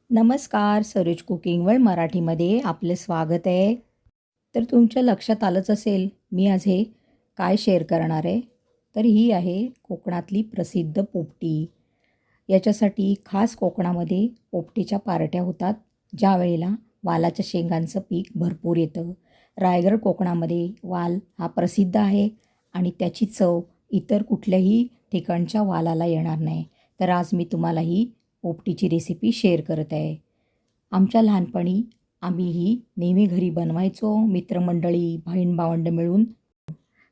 नमस्कार, Saroj cooking world मराठीमध्ये आपलं स्वागत आहे. तर तुमच्या लक्षात आलंच असेल, मी आज हे काय शेअर करणार आहे. तर ही आहे कोकणातली प्रसिद्ध पोपटी. याच्यासाठी खास कोकणामध्ये पोपटीच्या पार्ट्या होतात, ज्या वेळेला वालाच्या शेंगांचं पीक भरपूर येतं. रायगड कोकणामध्ये वाल हा प्रसिद्ध आहे आणि त्याची चव इतर कुठल्याही ठिकाणच्या वालाला येणार नाही. तर आज मी तुम्हाला ही पोपटीची रेसिपी शेअर करत आहे. आमच्या लहानपणी आम्ही ही नेहमी घरी बनवायचो, मित्रमंडळी, बहीण-भावंडं मिळून.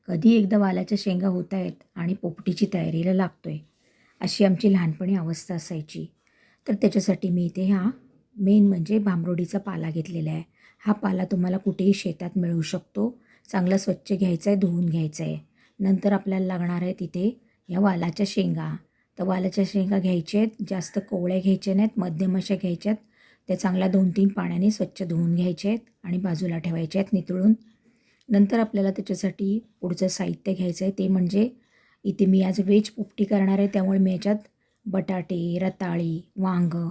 कधी एकदा वालाच्या शेंगा होत आहेत आणि पोपटीची तयारीला लागतो आहे, अशी आमची लहानपणी अवस्था असायची. तर त्याच्यासाठी मी इथे मेन म्हणजे भांबरोडीचा पाला घेतलेला आहे. हा पाला तुम्हाला कुठेही शेतात मिळू शकतो. चांगला स्वच्छ घ्यायचा आहे, धुवून घ्यायचा आहे. नंतर आपल्याला लागणार आहे तिथे ह्या वालाच्या शेंगा. तर वालाच्या शेंगा घ्यायच्या आहेत, जास्त कोवळ्या घ्यायच्या नाहीत, मध्यम अशा घ्यायच्या आहेत. त्या चांगल्या 2-3 पाण्याने स्वच्छ धुवून घ्यायच्या आहेत आणि बाजूला ठेवायच्या आहेत नितळून. नंतर आपल्याला त्याच्यासाठी पुढचं साहित्य घ्यायचं आहे, ते म्हणजे इथे मी आज व्हेज पोपटी करणार आहे, त्यामुळे मी याच्यात बटाटे, रताळी, वांगं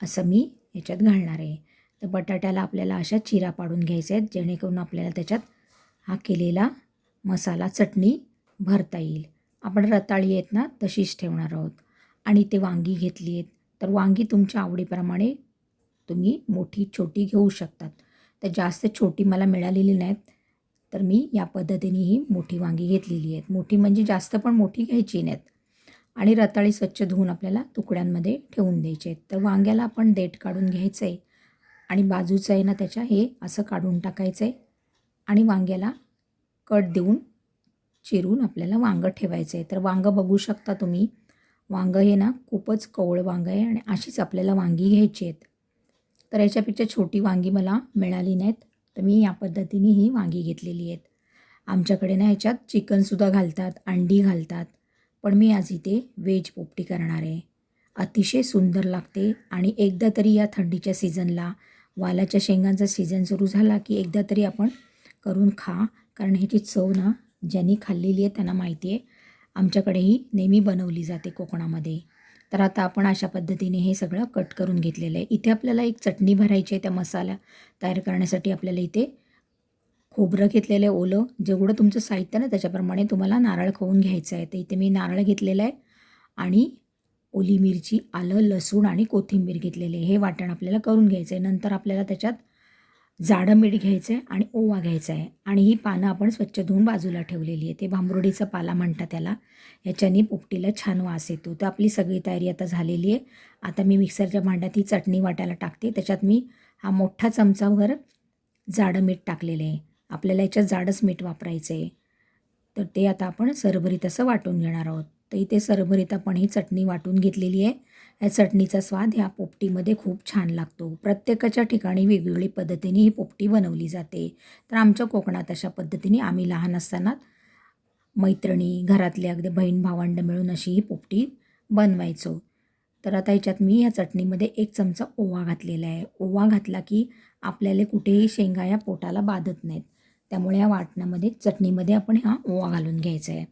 असं मी याच्यात घालणार आहे. तर बटाट्याला आपल्याला अशा चिरा पाडून घ्यायच्या आहेत, जेणेकरून आपल्याला त्याच्यात हा केलेला मसाला, चटणी भरता येईल. आपण रताळी आहेत ना तशीच ठेवणार आहोत. आणि ते वांगी घेतली आहेत, तर वांगी तुमच्या आवडीप्रमाणे तुम्ही मोठी छोटी घेऊ शकतात. तर जास्त छोटी मला मिळालेली नाहीत, तर मी या पद्धतीने ही मोठी वांगी घेतलेली आहेत. मोठी म्हणजे जास्त पण मोठी घ्यायची नाहीत. आणि रताळी स्वच्छ धुवून आपल्याला तुकड्यांमध्ये ठेवून द्यायचे आहेत. तर वांग्याला आपण देठ काढून घ्यायचं आहे आणि बाजूचं आहे ना त्याच्या हे असं काढून टाकायचं आहे आणि वांग्याला कट देऊन चिरून आपल्याला वांगं ठेवायचं आहे. तर वांगं बघू शकता तुम्ही, वांगं हे ना खूपच कवळं वांगं आहे आणि अशीच आपल्याला वांगी घ्यायची आहेत. तर याच्यापेक्षा छोटी वांगी मला मिळाली नाहीत, तर मी या पद्धतीने ही वांगी घेतलेली आहेत. आमच्याकडे ना ह्याच्यात चिकनसुद्धा घालतात, अंडी घालतात, पण मी आज इथे व्हेज पोपटी करणार आहे. अतिशय सुंदर लागते आणि एकदा तरी या थंडीच्या सीझनला, वालाच्या शेंगांचा सीझन सुरू झाला की एकदा तरी आपण करून खा, कारण ह्याची चव ना ज्यांनी खाल्लेली आहे त्यांना माहिती आहे. आमच्याकडेही नेहमी बनवली जाते कोकणामध्ये. तर आता आपण अशा पद्धतीने हे सगळं कट करून घेतलेलं आहे. इथे आपल्याला एक चटणी भरायची आहे. त्या मसाला तयार करण्यासाठी आपल्याला इथे खोबरं घेतलेलं आहे ओलं. जेवढं तुमचं साहित्य ना त्याच्याप्रमाणे तुम्हाला नारळ खवून घ्यायचं आहे. तर इथे मी नारळ घेतलेलं आहे आणि ओली मिरची, आलं, लसूण आणि कोथिंबीर घेतलेले. हे वाटण आपल्याला करून घ्यायचं आहे. नंतर आपल्याला त्याच्यात जाडं मीठ घ्यायचं आहे आणि ओवा घ्यायचा आहे आणि ही पानं आपण स्वच्छ धुवून बाजूला ठेवलेली आहे. ते भांबरोडीचा पाला म्हणतात त्याला. याच्याने पोपटीला छान वास येतो. तर आपली सगळी तयारी आता झालेली आहे. आता मी मिक्सरच्या भांड्यात ही चटणी वाटायला टाकते. त्याच्यात मी हा मोठा चमचाभर जाडं मीठ टाकलेलं आहे. आपल्याला याच्यात जाडंच मीठ वापरायचं आहे. तर ते आता आपण सरभरीत असं वाटून घेणार आहोत. तर इथे सरभरीत आपण ही चटणी वाटून घेतलेली आहे. या चटणीचा स्वाद ह्या पोपटीमध्ये खूप छान लागतो. प्रत्येकाच्या ठिकाणी वेगवेगळी पद्धतीने ही पोपटी बनवली जाते. तर आमच्या कोकणात अशा पद्धतीने आम्ही लहान असताना मैत्रिणी, घरातले अगदी बहीण भावंडं मिळून अशी ही पोपटी बनवायचो. तर आता ह्याच्यात मी या चटणीमध्ये 1 चमचा ओवा घातलेला आहे. ओवा घातला की आपल्याला कुठेही शेंगा या पोटाला बाधत नाहीत. त्यामुळे या वाटणामध्ये, चटणीमध्ये आपण हा ओवा घालून घ्यायचा आहे.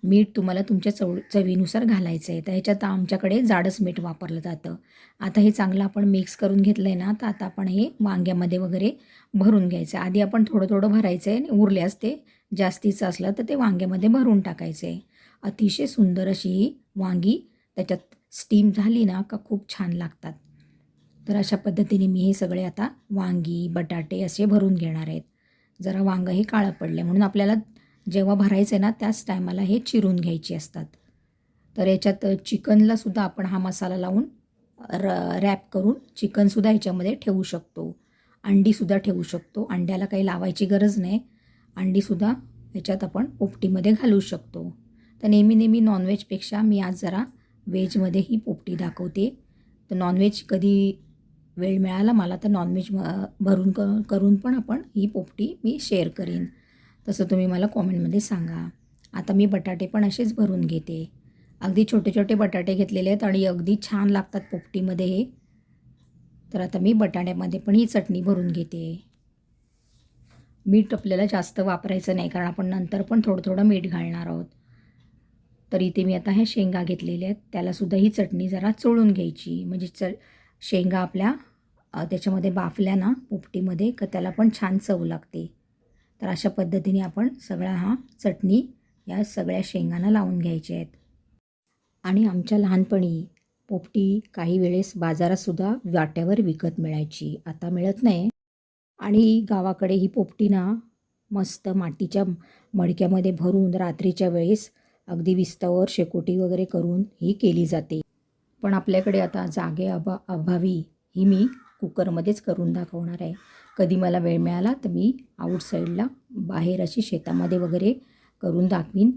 मीठ तुम्हाला तुमच्या चवीनुसार घालायचं आहे. तर ह्याच्यात आमच्याकडे जाडच मीठ वापरलं जातं. आता हे चांगलं आपण मिक्स करून घेतलं आहे ना, तर आता आपण हे वांग्यामध्ये वगैरे भरून घ्यायचं आहे. आधी आपण थोडं थोडं भरायचं आहे आणि उरल्यास ते जास्तीचं असलं तर ते वांग्यामध्ये भरून टाकायचं आहे. अतिशय सुंदर अशी ही वांगी त्याच्यात स्टीम झाली ना का खूप छान लागतात. तर अशा पद्धतीने मी हे सगळे आता वांगी, बटाटे असे भरून घेणार आहेत. जरा वांगं हे काळं पडले म्हणून आपल्याला जेव्हा भरायचं आहे ना त्याच टायमाला हे चिरून घ्यायचे असतात. तर याच्यात चिकनलासुद्धा आपण हा मसाला लावून रॅप करून चिकनसुद्धा ह्याच्यामध्ये ठेवू शकतो. अंडीसुद्धा ठेवू शकतो. अंड्याला काही लावायची गरज नाही. अंडीसुद्धा ह्याच्यात आपण पोपटीमध्ये घालू शकतो. तर नेहमी नॉनव्हेजपेक्षा मी आज जरा व्हेजमध्ये ही पोपटी दाखवते. तर नॉनव्हेज कधी वेळ मिळाला मला तर नॉनव्हेज भरून करून पण आपण ही पोपटी मी शेअर करीन. तसं तुम्ही मला कॉमेंटमध्ये सांगा. आता मी बटाटे पण असेच भरून घेते. अगदी छोटे छोटे बटाटे घेतलेले आहेत आणि अगदी छान लागतात पोपटीमध्ये हे. तर आता मी बटाट्यामध्ये पण ही चटणी भरून घेते. मीठ आपल्याला जास्त वापरायचं नाही, कारण आपण नंतर पण थोडं थोडं मीठ घालणार आहोत. तर इथे मी आता ह्या शेंगा घेतलेल्या आहेत, त्यालासुद्धा ही चटणी जरा चोळून घ्यायची, म्हणजे शेंगा आपल्या त्याच्यामध्ये बाफल्या ना पोपटीमध्ये का त्याला पण छान चव लागते. तर अशा पद्धतीने आपण सगळा हा चटणी या सगळ्या शेंगांना लावून घ्यायचे आहेत. आणि आमच्या लहानपणी पोपटी काही वेळेस बाजारातसुद्धा वाट्यावर विकत मिळायची, आता मिळत नाही. आणि गावाकडे ही पोपटी ना मस्त मातीच्या मडक्यामध्ये भरून रात्रीच्या वेळेस अगदी विस्तावर शेकोटी वगैरे करून ही केली जाते. पण आपल्याकडे आता अभावी ही मी कुकरमध्येच करून दाखवणार आहे. कधी मला वेळ मिळाला तर मी आउटसाईडला बाहेर अशी शेतामध्ये वगैरे करून दाखवीन.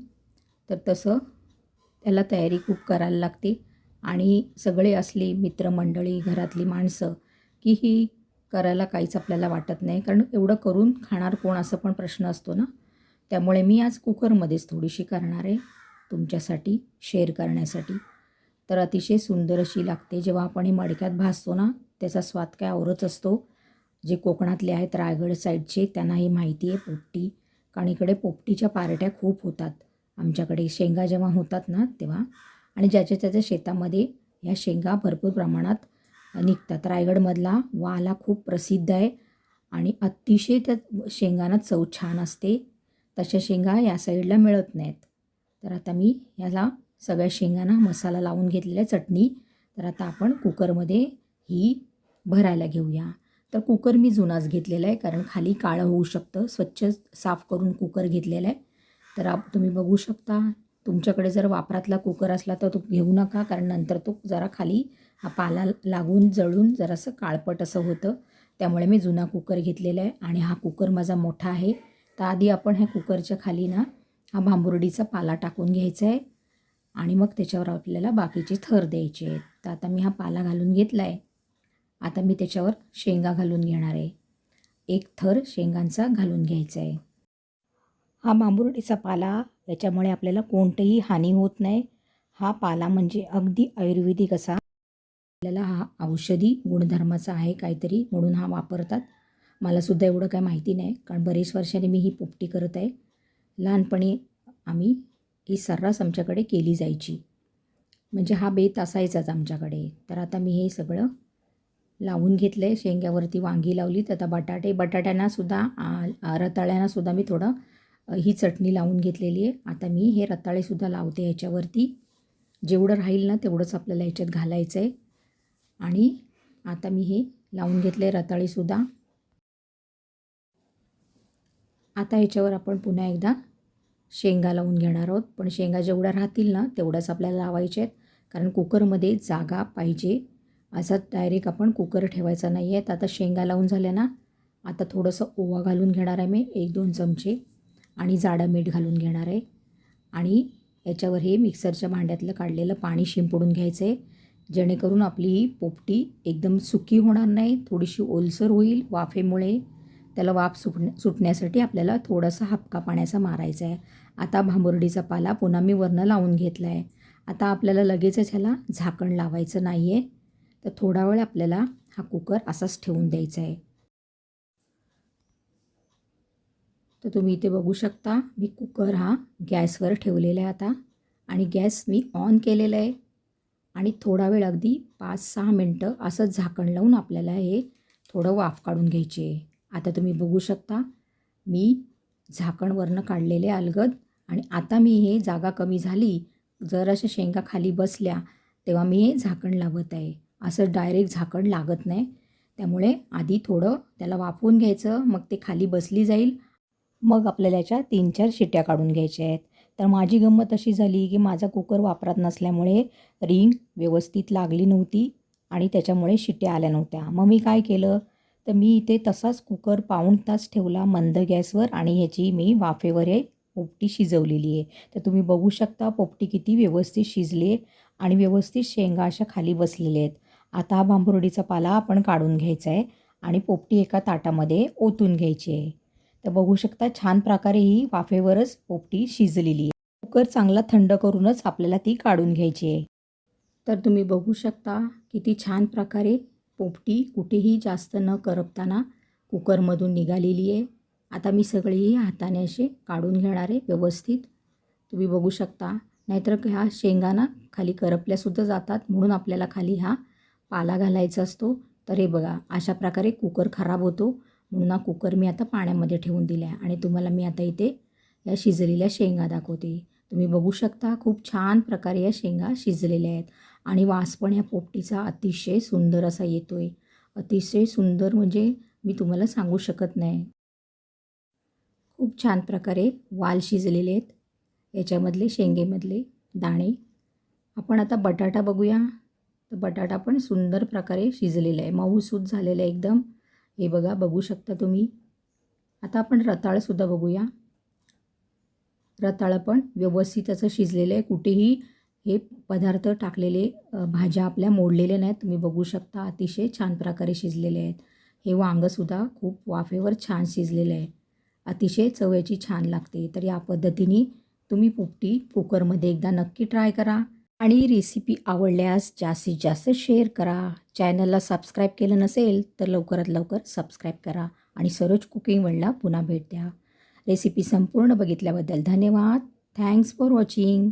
तर तसं त्याला तयारी खूप करायला लागते आणि सगळे असले मित्रमंडळी घरातली माणसं की ही करायला काहीच आपल्याला वाटत नाही, कारण एवढं करून खाणार कोण असं पण प्रश्न असतो ना. त्यामुळे मी आज कुकरमध्येच थोडीशी करणार आहे तुमच्यासाठी शेअर करण्यासाठी. तर अतिशय सुंदर अशी लागते. जेव्हा आपण ही मडक्यात भाजतो ना त्याचा स्वाद काय औरच असतो. जे कोकणातले आहेत रायगड साईडचे त्यांनाही माहिती आहे पोपटी, कारण इकडे पोपटीच्या पार्ट्या खूप होतात आमच्याकडे शेंगा जेव्हा होतात ना तेव्हा. आणि ज्याच्या त्याच्या शेतामध्ये ह्या शेंगा भरपूर प्रमाणात निघतात. रायगडमधला वाला खूप प्रसिद्ध आहे आणि अतिशय त्या शेंगांना चव छान असते. तशा शेंगा या साईडला मिळत नाहीत. तर आता मी ह्याला सगळ्या शेंगांना मसाला लावून घेतलेला आहे चटणी. तर आता आपण कुकरमध्ये ही भरायला घेऊया. तर कुकर मी जुनाच घेतलेला आहे, कारण खाली काळं होऊ शकतं. स्वच्छ साफ करून कुकर घेतलेला आहे. तर तुम्ही बघू शकता. तुमच्याकडे जर वापरातला कुकर असला तर तो घेऊ नका, कारण नंतर तो जरा खाली हा पाला लागून जळून जरासं काळपट असं होतं. त्यामुळे मी जुना कुकर घेतलेला आहे आणि हा कुकर माझा मोठा आहे. तर आधी आपण ह्या कुकरच्या खाली ना हा भांबुर्डीचा पाला टाकून घ्यायचा आहे आणि मग त्याच्यावर आपल्याला बाकीचे थर द्यायचे आहेत. तर आता मी हा पाला घालून घेतला आहे. आता मी त्याच्यावर शेंगा घालून घेणार आहे. एक थर शेंगांचा घालून घ्यायचा आहे. हा भांबुर्डीचा पाला याच्यामुळे आपल्याला कोणतीही हानी होत नाही. हा पाला म्हणजे अगदी आयुर्वेदिक असा आपल्याला हा औषधी गुणधर्माचा आहे काहीतरी, म्हणून हा वापरतात. मलासुद्धा एवढं काय माहिती नाही, कारण बरेच वर्षांनी मी ही पोपटी करत आहे. लहानपणी आम्ही ही सर्रास आमच्याकडे केली जायची, म्हणजे हा बेत असायचाच आमच्याकडे. तर आता मी हे सगळं लावून घेतलं आहे. शेंग्यावरती वांगी लावली, तर आता बटाट्यांनासुद्धा रताळ्यांनासुद्धा मी थोडं ही चटणी लावून घेतलेली आहे. आता मी हे रताळेसुद्धा लावते ह्याच्यावरती. जेवढं राहील ना तेवढंच आपल्याला ह्याच्यात घालायचं आहे. आणि आता मी हे लावून घेतले रताळीसुद्धा. आता ह्याच्यावर आपण पुन्हा एकदा शेंगा लावून घेणार आहोत. पण शेंगा जेवढ्या राहतील ना तेवढ्याच आपल्याला लावायच्या आहेत, कारण कुकरमध्ये जागा पाहिजे. असा डायरेक्ट आपण कुकर ठेवायचा नाही आहे. तर आता शेंगा लावून झाल्या ना, आता थोडंसं ओवा घालून घेणार आहे मी 1-2 चमचे आणि जाडं मीठ घालून घेणार आहे. आणि याच्यावर हे मिक्सरच्या भांड्यातलं काढलेलं पाणी शिंपडून घ्यायचं आहे, जेणेकरून आपली ही पोपटी एकदम सुकी होणार नाही, थोडीशी ओलसर होईल वाफेमुळे. त्याला वाफ सुटण्यासाठी आपल्याला थोडासा हापका पाण्याचा मारायचा आहे. आता भांबुर्डीचा पाला पुन्हा मी वरनं लावून घेतला आहे. आता आपल्याला लगेचच ह्याला झाकण लावायचं नाही आहे. तर थोडा वेळ आपल्याला हा कुकर असाच ठेवून द्यायचा आहे. तर तुम्ही इथे बघू शकता मी कुकर हा गॅसवर ठेवलेला आहे आता, आणि गॅस मी ऑन केलेला आहे. आणि थोडा वेळ अगदी 5-6 मिनटं असं झाकण लावून आपल्याला हे थोडं वाफ काढून घ्यायची आहे. आता तुम्ही बघू शकता मी झाकण वरनं काढलेले अलगद. आणि आता मी हे जागा कमी झाली, जर अशा शेंगा खाली बसल्या तेव्हा मी हे झाकण लावत आहे. असं डायरेक्ट झाकण लागत नाही. त्यामुळे आधी थोडं त्याला वाफवून घ्यायचं, मग ते खाली बसली जाईल. मग आपल्याला याच्या 3-4 शिट्या काढून घ्यायच्या आहेत. तर माझी गंमत अशी झाली की माझा कुकर वापरात नसल्यामुळे रिंग व्यवस्थित लागली नव्हती आणि त्याच्यामुळे शिट्या आल्या नव्हत्या. मग मी काय केलं, तर मी इथे तसाच कुकर पाऊण तास ठेवला मंद गॅसवर आणि ह्याची मी वाफेवर हे पोपटी शिजवलेली आहे. तर तुम्ही बघू शकता पोपटी किती व्यवस्थित शिजली आहे आणि व्यवस्थित शेंगा अशा खाली बसलेल्या आहेत. आता हा भांबुर्डीचा पाला आपण काढून घ्यायचा आहे आणि पोपटी एका ताटामध्ये ओतून घ्यायची आहे. तर बघू शकता छान प्रकारे ही वाफेवरच पोपटी शिजलेली आहे. कुकर चांगला थंड करूनच आपल्याला ती काढून घ्यायची आहे. तर तुम्ही बघू शकता किती छान प्रकारे पोपटी कुठेही जास्त न करपताना कुकरमधून निघालेली आहे. आता मी सगळी हाताने असे काढून घेणार आहे व्यवस्थित. तुम्ही बघू शकता, नाहीतर ह्या शेंगांना खाली करपल्यासुद्धा जातात, म्हणून आपल्याला खाली हा पाला घालायचा असतो. तर हे बघा अशा प्रकारे कुकर खराब होतो म्हणून हा कुकर मी आता पाण्यामध्ये ठेवून दिला आहे आणि तुम्हाला मी आता इथे या शिजलेल्या शेंगा दाखवते. तुम्ही बघू शकता खूप छान प्रकारे या शेंगा शिजलेल्या आहेत आणि वास पण या पोपटीचा अतिशय सुंदर असा येतो आहे. अतिशय सुंदर म्हणजे मी तुम्हाला सांगू शकत नाही. खूप छान प्रकारे वाल शिजलेले आहेत याच्यामधले शेंगेमधले दाणे. आपण आता बटाटा बघूया. तर बटाटा पण सुंदर प्रकारे शिजलेला आहे, मऊसूत झालेला आहे एकदम. हे बघा बघू शकता तुम्ही. आता आपण रताळंसुद्धा बघूया. रताळं पण व्यवस्थित असं शिजलेलं आहे. कुठेही हे पदार्थ टाकलेले भाज्या आपल्या मोडलेल्या नाहीत. तुम्ही बघू शकता अतिशय छान प्रकारे शिजलेले आहेत. हे वांगंसुद्धा खूप वाफेवर छान शिजलेलं आहे. अतिशय चव याची छान लागते. तर या पद्धतीने तुम्ही पोपटी कुकरमध्ये एकदा नक्की ट्राय करा आणि रेसिपी आवडल्यास जास्तीत जास्त शेअर करा. चॅनलला सबस्क्राईब केलं नसेल तर लवकरात लवकर सबस्क्राईब करा आणि सरोज कुकिंग वर्ल्डला पुन्हा भेट द्या. रेसिपी संपूर्ण बघितल्याबद्दल धन्यवाद. Thanks for watching.